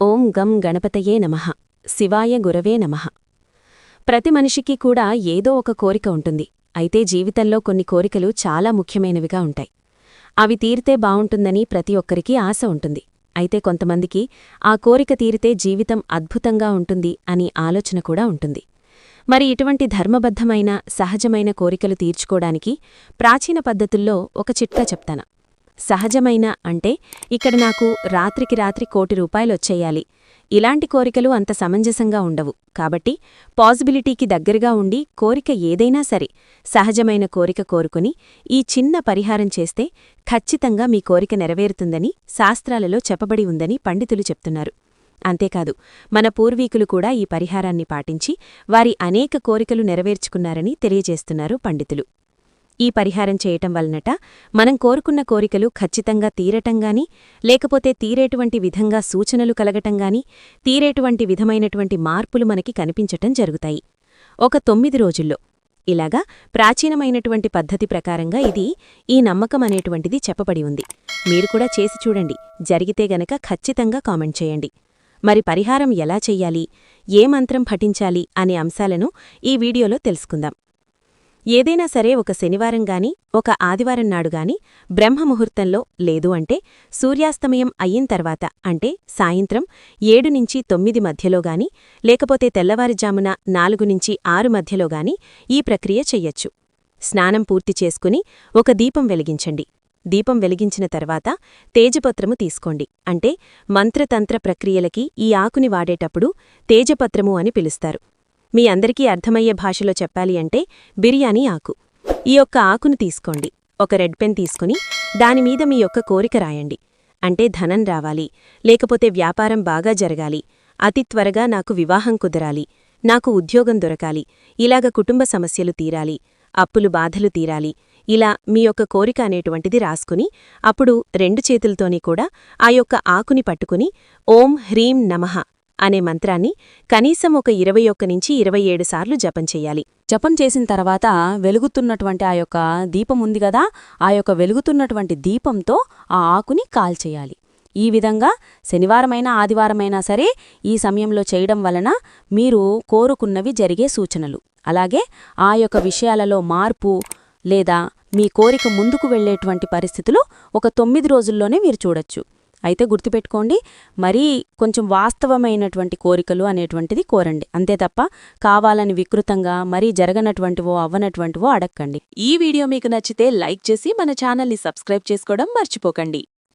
ఓం గం గణపతయే నమః శివాయ గురవే నమః. ప్రతి మనిషికి కూడా ఏదో ఒక కోరిక ఉంటుంది. అయితే జీవితంలో కొన్ని కోరికలు చాలా ముఖ్యమైనవిగా ఉంటాయి. అవి తీరితే బావుంటుందని ప్రతి ఒక్కరికీ ఆశ ఉంటుంది. అయితే కొంతమందికి ఆ కోరిక తీరితే జీవితం అద్భుతంగా ఉంటుంది అని ఆలోచన కూడా ఉంటుంది. మరి ఇటువంటి ధర్మబద్ధమైన సహజమైన కోరికలు తీర్చుకోడానికి ప్రాచీన పద్ధతుల్లో ఒక చిట్కా చెప్తాను. సహజమైన అంటే ఇక్కడ నాకు రాత్రికి రాత్రి ₹1,00,00,000 వచ్చేయాలి, ఇలాంటి కోరికలు అంత సమంజసంగా ఉండవు. కాబట్టి పాజిబిలిటీకి దగ్గరగా ఉండి కోరిక ఏదైనా సరే సహజమైన కోరిక కోరుకుని ఈ చిన్న పరిహారం చేస్తే ఖచ్చితంగా మీ కోరిక నెరవేరుతుందని శాస్త్రాలలో చెప్పబడి ఉందని పండితులు చెప్తున్నారు. అంతేకాదు మన పూర్వీకులు కూడా ఈ పరిహారాన్ని పాటించి వారి అనేక కోరికలు నెరవేర్చుకున్నారని తెలియజేస్తున్నారు పండితులు. ఈ పరిహారం చేయటం వలనట మనం కోరుకున్న కోరికలు ఖచ్చితంగా తీరటంగాని, లేకపోతే తీరేటువంటి విధంగా సూచనలు కలగటంగాని, తీరేటువంటి విధమైనటువంటి మార్పులు మనకి కనిపించటం జరుగుతాయి. ఒక 9 రోజుల్లో ఇలాగా ప్రాచీనమైనటువంటి పద్ధతి ప్రకారంగా ఈ నమ్మకం అనేటువంటిది చెప్పబడి ఉంది. మీరు కూడా చేసి చూడండి. జరిగితే గనక ఖచ్చితంగా కామెంట్ చేయండి. మరి పరిహారం ఎలా చెయ్యాలి, ఏ మంత్రం పఠించాలి అనే అంశాలను ఈ వీడియోలో తెలుసుకుందాం. ఏదైనా సరే ఒక శనివారం గాని, ఒక ఆదివారం నాడు గాని బ్రహ్మముహూర్తంలో, లేదు అంటే సూర్యాస్తమయం అయ్యిన తర్వాత, అంటే సాయంత్రం 7 నుంచి 9 మధ్యలో గాని, లేకపోతే తెల్లవారుజామున 4 నుంచి 6 మధ్యలో గాని ఈ ప్రక్రియ చెయ్యొచ్చు. స్నానం పూర్తి చేసుకుని ఒక దీపం వెలిగించండి. దీపం వెలిగించిన తర్వాత తేజపత్రము తీసుకోండి. అంటే మంత్రతంత్ర ప్రక్రియలకి ఈ ఆకుని వాడేటప్పుడు తేజపత్రము అని పిలుస్తారు. మీ అందరికీ అర్థమయ్యే భాషలో చెప్పాలి అంటే బిర్యానీ ఆకు. ఈ యొక్క ఆకును తీసుకోండి. ఒక రెడ్ పెన్ తీసుకుని దానిమీద మీ యొక్క కోరిక రాయండి. అంటే ధనం రావాలి, లేకపోతే వ్యాపారం బాగా జరగాలి, అతి త్వరగా నాకు వివాహం కుదరాలి, నాకు ఉద్యోగం దొరకాలి, ఇలాగ కుటుంబ సమస్యలు తీరాలి, అప్పులు బాధలు తీరాలి, ఇలా మీ యొక్క కోరిక అనేటువంటిది రాసుకుని అప్పుడు 2 చేతులతోని కూడా ఆ యొక్క ఆకుని పట్టుకుని ఓం హ్రీం నమః అనే మంత్రాన్ని కనీసం ఒక 21 నుంచి 27 సార్లు జపం చెయ్యాలి. జపం చేసిన తర్వాత వెలుగుతున్నటువంటి ఆ యొక్క దీపం ఉంది గదా, ఆ యొక్క వెలుగుతున్నటువంటి దీపంతో ఆ ఆకుని కాల్చేయాలి. ఈ విధంగా శనివారమైనా ఆదివారమైనా సరే ఈ సమయంలో చేయడం వలన మీరు కోరుకున్నవి జరిగే సూచనలు, అలాగే ఆ యొక్క విషయాలలో మార్పు లేదా మీ కోరిక ముందుకు వెళ్లేటువంటి పరిస్థితులు ఒక 9 రోజుల్లోనే మీరు చూడొచ్చు. అయితే గుర్తుపెట్టుకోండి, మరీ కొంచెం వాస్తవమైనటువంటి కోరికలు అనేటువంటిది కోరండి. అంతే తప్ప కావాలని వికృతంగా మరీ జరగనటువంటివో అవ్వనటువంటివో అడక్కండి. ఈ వీడియో మీకు నచ్చితే లైక్ చేసి మన ఛానల్ని సబ్స్క్రైబ్ చేసుకోవడం మర్చిపోకండి.